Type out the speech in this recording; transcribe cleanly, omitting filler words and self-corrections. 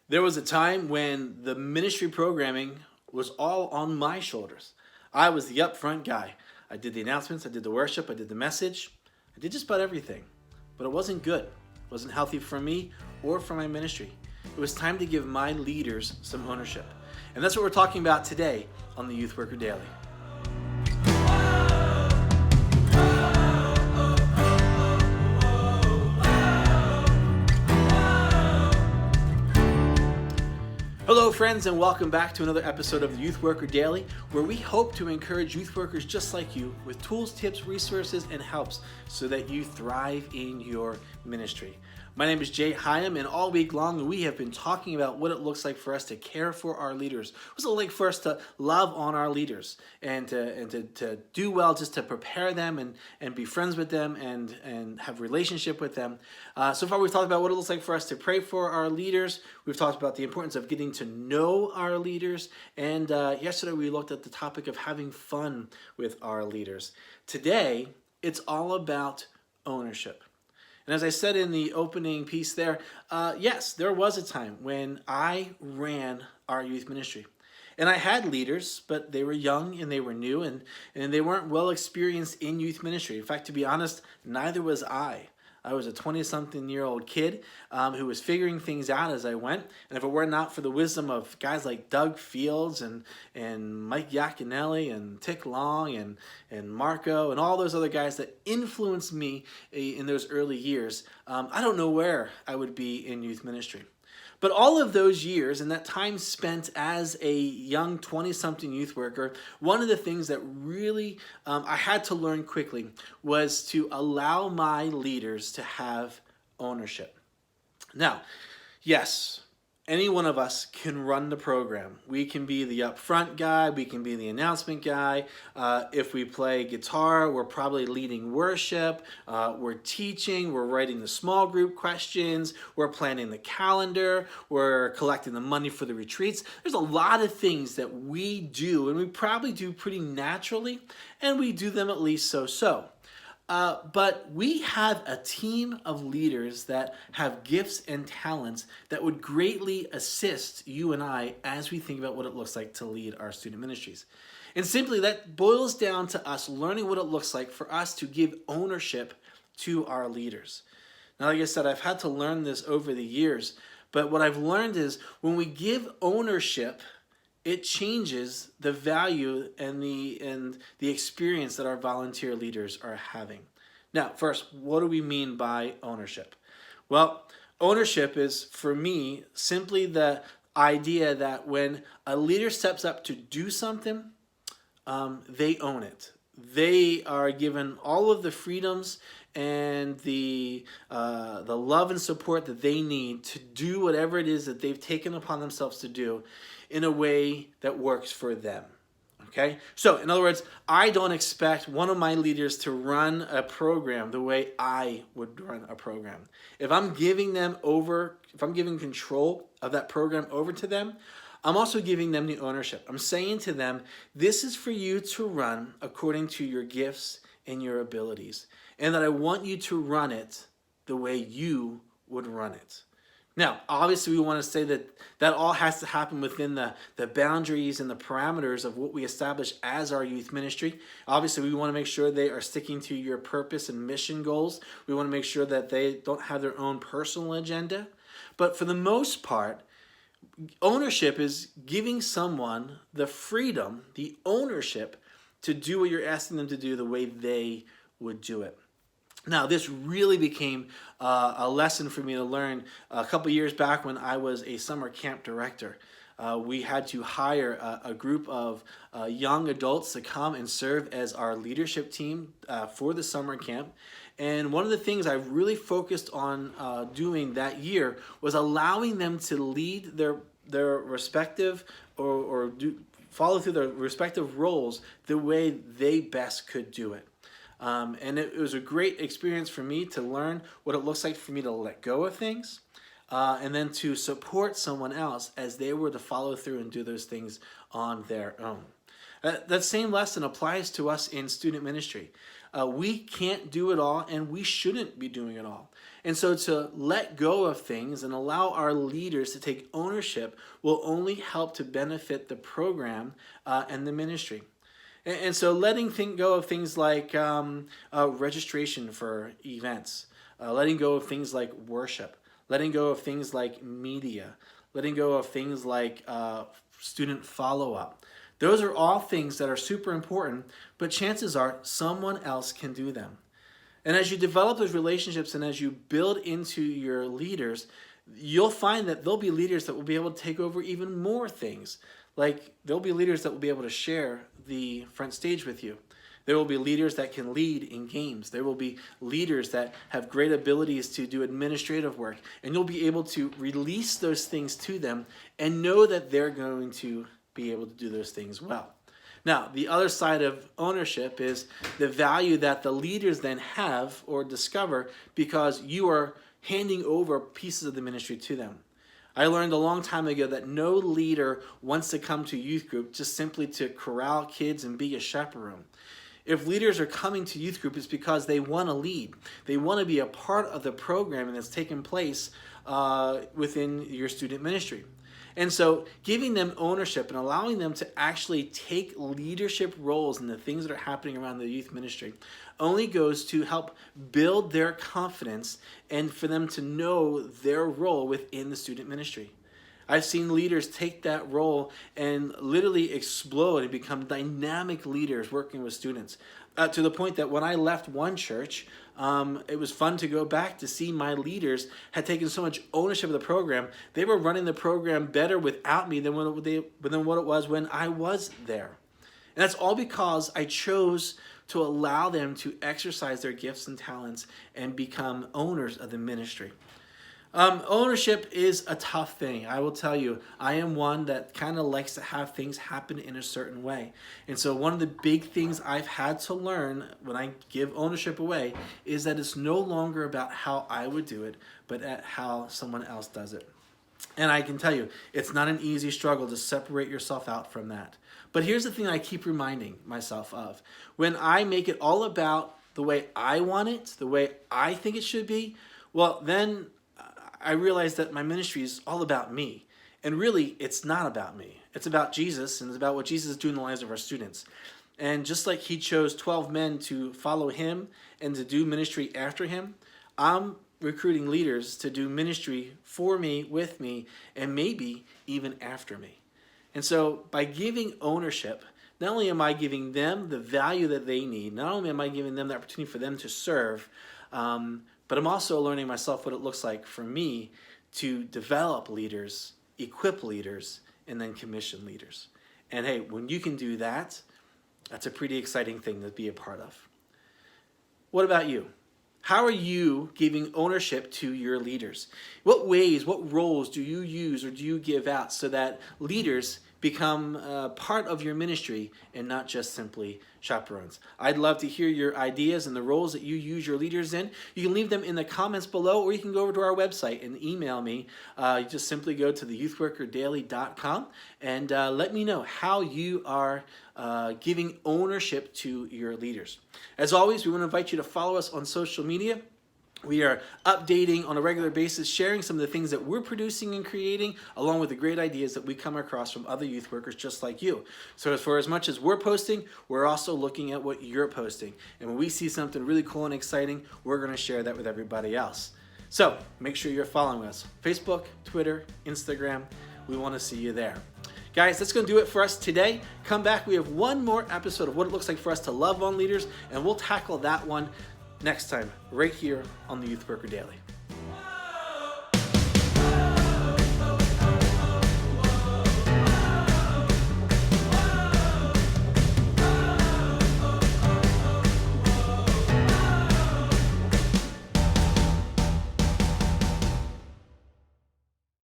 There was a time when the ministry programming was all on my shoulders. I was the upfront guy. I did the announcements, I did the worship, I did the message, I did just about everything. But it wasn't good. It wasn't healthy for me or for my ministry. It was time to give my leaders some ownership. And that's what we're talking about today on the Youth Worker Daily. Hello friends, and welcome back to another episode of the Youth Worker Daily, where we hope to encourage youth workers just like you with tools, tips, resources, and helps so that you thrive in your ministry. My name is Jay Hyam, and all week long we have been talking about what it looks like for us to care for our leaders. What's it like for us to love on our leaders and to do well, just to prepare them and be friends with them and have relationship with them. So far we've talked about what it looks like for us to pray for our leaders. We've talked about the importance of getting to know our leaders. And yesterday we looked at the topic of having fun with our leaders. Today, it's all about ownership. And as I said in the opening piece there, yes, there was a time when I ran our youth ministry. And I had leaders, but they were young and they were new and they weren't well experienced in youth ministry. In fact, to be honest, neither was I. I was a 20-something-year-old kid who was figuring things out as I went. And if it were not for the wisdom of guys like Doug Fields and Mike Yaconelli and Tick Long and Marco and all those other guys that influenced me in those early years, I don't know where I would be in youth ministry. But all of those years and that time spent as a young 20-something youth worker, one of the things that really I had to learn quickly was to allow my leaders to have ownership. Now, yes, any one of us can run the program. We can be the upfront guy. We can be the announcement guy. If we play guitar, we're probably leading worship. We're teaching. We're writing the small group questions. We're planning the calendar. We're collecting the money for the retreats. There's a lot of things that we do, and we probably do pretty naturally, and we do them at least so-so. But we have a team of leaders that have gifts and talents that would greatly assist you and I as we think about what it looks like to lead our student ministries. And simply that boils down to us learning what it looks like for us to give ownership to our leaders. Now, like I said, I've had to learn this over the years, but what I've learned is when we give ownership, it changes the value and the experience that our volunteer leaders are having. Now, first, what do we mean by ownership? Well, ownership is, for me, simply the idea that when a leader steps up to do something, they own it. They are given all of the freedoms and the love and support that they need to do whatever it is that they've taken upon themselves to do in a way that works for them. Okay? So, in other words, I don't expect one of my leaders to run a program the way I would run a program. If I'm giving control of that program over to them, I'm also giving them the ownership. I'm saying to them, this is for you to run according to your gifts and your abilities, and that I want you to run it the way you would run it. Now, obviously, we want to say that all has to happen within the boundaries and the parameters of what we establish as our youth ministry. Obviously, we want to make sure they are sticking to your purpose and mission goals. We want to make sure that they don't have their own personal agenda. But for the most part, ownership is giving someone the freedom, the ownership to do what you're asking them to do the way they would do it. Now, this really became a lesson for me to learn a couple years back when I was a summer camp director. We had to hire a group of young adults to come and serve as our leadership team for the summer camp. And one of the things I really focused on doing that year was allowing them to lead their respective or follow through their respective roles the way they best could do it. And it was a great experience for me to learn what it looks like for me to let go of things and then to support someone else as they were to follow through and do those things on their own. That same lesson applies to us in student ministry. We can't do it all, and we shouldn't be doing it all. And so to let go of things and allow our leaders to take ownership will only help to benefit the program and the ministry. And so letting go of things like registration for events, letting go of things like worship, letting go of things like media, letting go of things like student follow-up. Those are all things that are super important, but chances are someone else can do them. And as you develop those relationships and as you build into your leaders, you'll find that there'll be leaders that will be able to take over even more things. Like there'll be leaders that will be able to share the front stage with you. There will be leaders that can lead in games. There will be leaders that have great abilities to do administrative work. And you'll be able to release those things to them and know that they're going to be able to do those things well. Now, the other side of ownership is the value that the leaders then have or discover because you are handing over pieces of the ministry to them. I learned a long time ago that no leader wants to come to youth group just simply to corral kids and be a chaperone. If leaders are coming to youth group, it's because they want to lead. They want to be a part of the programming that's taking place within your student ministry. And so giving them ownership and allowing them to actually take leadership roles in the things that are happening around the youth ministry only goes to help build their confidence and for them to know their role within the student ministry. I've seen leaders take that role and literally explode and become dynamic leaders working with students. To the point that when I left one church, it was fun to go back to see my leaders had taken so much ownership of the program. They were running the program better without me than what it was when I was there. And that's all because I chose to allow them to exercise their gifts and talents and become owners of the ministry. Ownership is a tough thing. I will tell you, I am one that kind of likes to have things happen in a certain way. And so one of the big things I've had to learn when I give ownership away is that it's no longer about how I would do it, but at how someone else does it. And I can tell you, it's not an easy struggle to separate yourself out from that. But here's the thing I keep reminding myself of. When I make it all about the way I want it, the way I think it should be, well, then I realized that my ministry is all about me. And really, it's not about me. It's about Jesus, and it's about what Jesus is doing in the lives of our students. And just like he chose 12 men to follow him and to do ministry after him, I'm recruiting leaders to do ministry for me, with me, and maybe even after me. And so by giving ownership, not only am I giving them the value that they need, not only am I giving them the opportunity for them to serve, but I'm also learning myself what it looks like for me to develop leaders, equip leaders, and then commission leaders. And hey, when you can do that, that's a pretty exciting thing to be a part of. What about you? How are you giving ownership to your leaders? What ways, what roles do you use or do you give out so that leaders become part of your ministry and not just simply chaperones? I'd love to hear your ideas and the roles that you use your leaders in. You can leave them in the comments below, or you can go over to our website and email me. You just simply go to theyouthworkerdaily.com and let me know how you are giving ownership to your leaders. As always, we want to invite you to follow us on social media. We are updating on a regular basis, sharing some of the things that we're producing and creating, along with the great ideas that we come across from other youth workers just like you. So for as much as we're posting, we're also looking at what you're posting. And when we see something really cool and exciting, we're going to share that with everybody else. So make sure you're following us. Facebook, Twitter, Instagram. We want to see you there. Guys, that's going to do it for us today. Come back. We have one more episode of what it looks like for us to love on leaders, and we'll tackle that one next time, right here on the Youth Worker Daily.